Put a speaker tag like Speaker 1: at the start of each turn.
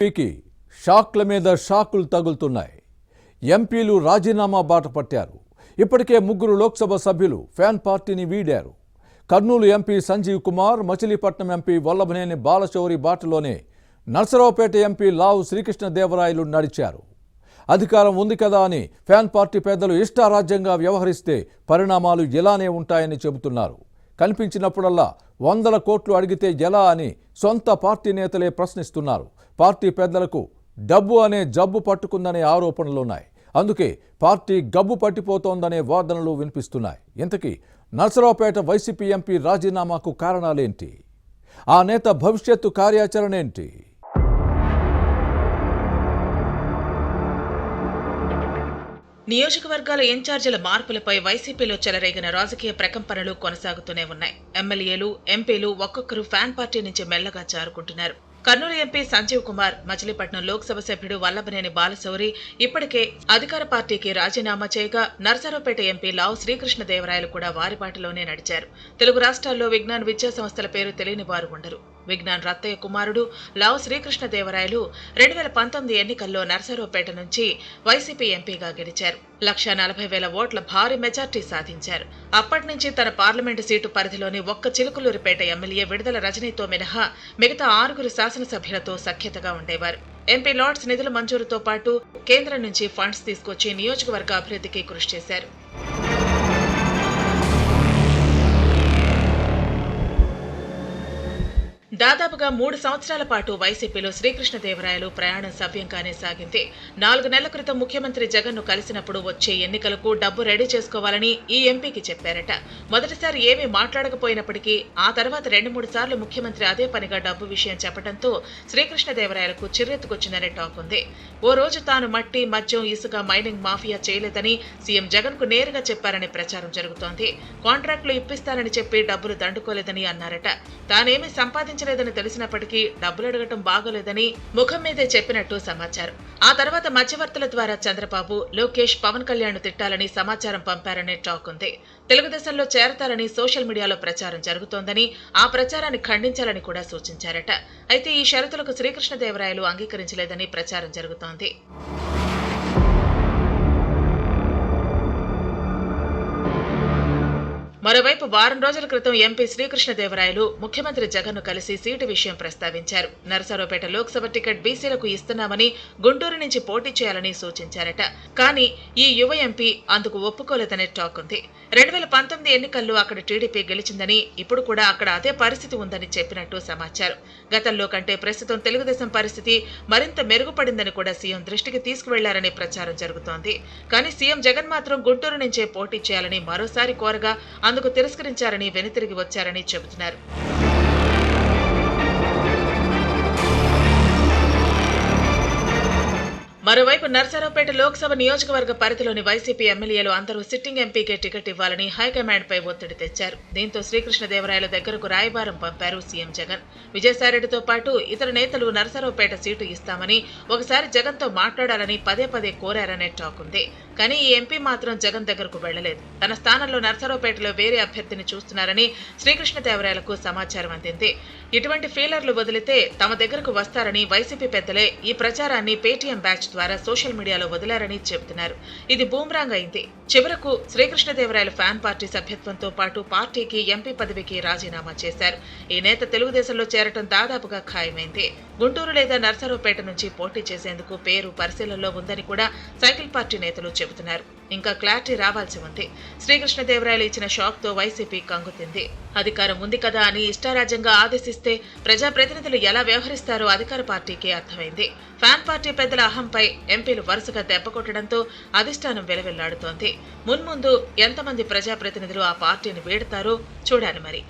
Speaker 1: పీకి షాక్ల మీద షాకులు తగులుతున్నాయి. ఎంపీలు రాజీనామా బాట పట్టారు. ఇప్పటికే 3 లోక్సభ సభ్యులు ఫ్యాన్ పార్టీని వీడారు. కర్నూలు ఎంపీ సంజీవ్ కుమార్, మచిలీపట్నం ఎంపీ వల్లభనేని బాలశౌరి బాటలోనే నర్సరావుపేట ఎంపీ లావు శ్రీకృష్ణదేవరాయలు నడిచారు. అధికారం ఉంది కదా అని ఫ్యాన్ పార్టీ పెద్దలు ఇష్టారాజ్యంగా వ్యవహరిస్తే పరిణామాలు ఇలానే ఉంటాయని చెబుతున్నారు. కనిపించినప్పుడల్లా 100 కోట్లు అడిగితే ఎలా అని సొంత పార్టీ నేతలే ప్రశ్నిస్తున్నారు. పార్టీ పెద్దలకు డబ్బు అనే జబ్బు పట్టుకుందనే ఆరోపణలున్నాయి. అందుకే పార్టీ గబ్బు పట్టిపోతోందనే వాదనలు వినిపిస్తున్నాయి. ఇంతకీ నర్సరావుపేట వైసీపీ ఎంపీ రాజీనామాకు కారణాలేంటి? ఆ నేత భవిష్యత్తు కార్యాచరణ ఏంటి?
Speaker 2: నియోజకవర్గాల ఇన్ఛార్జీల మార్పులపై వైసీపీలో చెలరేగిన రాజకీయ ప్రకంపనలు కొనసాగుతూనే ఉన్నాయి. ఎమ్మెల్యేలు, ఎంపీలు ఒక్కొక్కరు ఫ్యాన్ పార్టీ నుంచి మెల్లగా జారుకుంటున్నారు. కర్నూలు ఎంపీ సంజీవ్ కుమార్, మచిలీపట్నం లోక్సభ సభ్యుడు వల్లభనేని బాలశౌరి ఇప్పటికే అధికార పార్టీకి రాజీనామా చేయగా నర్సరావుపేట ఎంపీ లావు శ్రీకృష్ణదేవరాయలు కూడా వారి బాటలోనే నడిచారు. తెలుగు రాష్ట్రాల్లో విజ్ఞాన్ విద్యా సంస్థల పేరు తెలియని వారు ఉండరు. విజ్ఞాన్ రత్తయ్య కుమారుడు లావు శ్రీకృష్ణదేవరాయలు 2019 ఎన్నికల్లో నర్సరావుపేట నుంచి వైసీపీ ఎంపీగా గెలిచారు. 1,40,000 ఓట్ల భారీ మెజార్టీ సాధించారు. అప్పటి నుంచి తన పార్లమెంటు సీటు పరిధిలోని ఒక్క చిలుకలూరిపేట ఎమ్మెల్యే విడుదల రజనీతో మినహా మిగతా 6 శాసనసభ్యులతో సఖ్యతగా ఉండేవారు. ఎంపీ లార్డ్స్ నిధుల మంజూరుతో పాటు కేంద్రం నుంచి ఫండ్స్ తీసుకొచ్చి నియోజకవర్గ అభివృద్ధికి కృషి చేశారు. దాదాపుగా 3 సంవత్సరాల పాటు వైసీపీలో శ్రీకృష్ణదేవరాయలు ప్రయాణం సవ్యంగానే సాగింది. 4 నెలల క్రితం ముఖ్యమంత్రి జగన్ను కలిసినప్పుడు వచ్చే ఎన్నికలకు డబ్బు రెడీ చేసుకోవాలని ఈ ఎంపీకి చెప్పారట. మొదటిసారి ఏమీ మాట్లాడకపోయినప్పటికీ ఆ తర్వాత 2-3 సార్లు ముఖ్యమంత్రి అదే పనిగా డబ్బు విషయం చెప్పడంతో శ్రీకృష్ణదేవరాయలకు చిర్రెత్తుకొచ్చిందనే టాక్ ఉంది. ఓ రోజు తాను మట్టి, మద్యం, ఇసుక మైనింగ్ మాఫియా చేయలేదని సీఎం జగన్ కు నేరుగా చెప్పారనే ప్రచారం జరుగుతోంది. కాంట్రాక్టులు ఇప్పిస్తానని చెప్పి డబ్బులు దండుకోలేదని అన్నారట. తానేమీ సంపాదించలేదని తెలిసినప్పటికీ డబ్బులు అడగటం బాగోలేదని ముఖం మీదే చెప్పినట్టు సమాచారం. ఆ తర్వాత మధ్యవర్తుల ద్వారా చంద్రబాబు, లోకేష్, పవన్ కళ్యాణ్ తిట్టాలని సమాచారం పంపారనే టాక్ ఉంది. తెలుగుదేశంలో చేరతారని సోషల్ మీడియాలో ప్రచారం జరుగుతోందని, ఆ ప్రచారాన్ని ఖండించాలని కూడా సూచించారట. అయితే ఈ షరతులకు శ్రీకృష్ణదేవరాయలు అంగీకరించలేదని ప్రచారం జరుగుతోంది. మరోవైపు వారం రోజుల క్రితం ఎంపీ శ్రీకృష్ణదేవరాయలు ముఖ్యమంత్రి జగన్ను కలిసి సీటు విషయం ప్రస్తావించారు. నర్సరావుపేట లోక్సభ టికెట్ బీసీలకు ఇస్తున్నామని, గుంటూరు నుంచి పోటీ చేయాలని సూచించారట. కానీ ఈ యువ ఎంపీ అందుకు ఒప్పుకోలేదనే టాక్ ఉంది. 2019 ఎన్నికల్లో అక్కడ టీడీపీ గెలిచిందని, ఇప్పుడు కూడా అక్కడ అదే పరిస్థితి ఉందని చెప్పినట్టు సమాచారం. గతంలో కంటే ప్రస్తుతం తెలుగుదేశం పరిస్థితి మరింత మెరుగుపడిందని కూడా సీఎం దృష్టికి తీసుకువెళ్లారనే ప్రచారం జరుగుతోంది. కానీ సీఎం జగన్ మాత్రం గుంటూరు నుంచే పోటీ చేయాలని మరోసారి కోరగా అందుకు తిరస్కరించారని, వెనుతిరిగి వచ్చారని చెబుతున్నారు. మరోవైపు నర్సరావుపేట లోక్సభ నియోజకవర్గ పరిధిలోని వైసీపీ ఎమ్మెల్యేలు అందరూ సిట్టింగ్ ఎంపీకే టికెట్ ఇవ్వాలని హైకమాండ్ పై ఒత్తిడి తెచ్చారు. దీంతో శ్రీకృష్ణదేవరాయల దగ్గరకు రాయబారం పంపారు సీఎం జగన్. విజయసాయిరెడ్డితో పాటు ఇతర నేతలు నర్సరావుపేట సీటు ఇస్తామని, ఒకసారి జగన్ తో మాట్లాడాలని పదే పదే కోరారనే టాక్ ఉంది. కానీ ఈ ఎంపీ మాత్రం జగన్ దగ్గరకు వెళ్లలేదు. తన స్థానంలో నర్సరావుపేటలో వేరే అభ్యర్థిని చూస్తున్నారని శ్రీకృష్ణదేవరాయలకు సమాచారం అందింది. ఇటువంటి ఫీలర్లు వదిలితే తమ దగ్గరకు వస్తారని వైసీపీ పెద్దలే ఈ ప్రచారాన్ని పేటీఎం బ్యాచ్ ద్వారా సోషల్ మీడియాలో వదిలారని చెబుతున్నారు. ఇది బూమ్రాంగ్ అయింది. చివరకు శ్రీకృష్ణదేవరాయలు ఫ్యాన్ పార్టీ సభ్యత్వంతో పాటు పార్టీకి, ఎంపీ పదవికి రాజీనామా చేశారు. ఈ నేత తెలుగుదేశంలో చేరటం దాదాపుగా ఖాయమైంది. గుంటూరు లేదా నర్సరావుపేట నుంచి పోటీ చేసేందుకు పేరు పరిశీలనలో ఉందని కూడా సైకిల్ పార్టీ నేతలు చెబుతున్నారు. ఇంకా క్లారిటీ రావాల్సి ఉంది. శ్రీకృష్ణదేవరాయలు ఇచ్చిన షాక్ తో వైసీపీ కంగుతింది. అధికారం ఉంది కదా అని ఇష్టారాజ్యంగా ఆదేశిస్తే ప్రజాప్రతినిధులు ఎలా వ్యవహరిస్తారో అధికార పార్టీకి అర్థమైంది. ఫ్యాన్ పార్టీ పెద్దల అహంపై ఎంపీలు వరుసగా దెబ్బకొట్టడంతో అధిష్టానం వెలవెల్లాడుతోంది. మున్ముందు ఎంతమంది ప్రజాప్రతినిధులు ఆ పార్టీని వీడతారో చూడాలి మరి.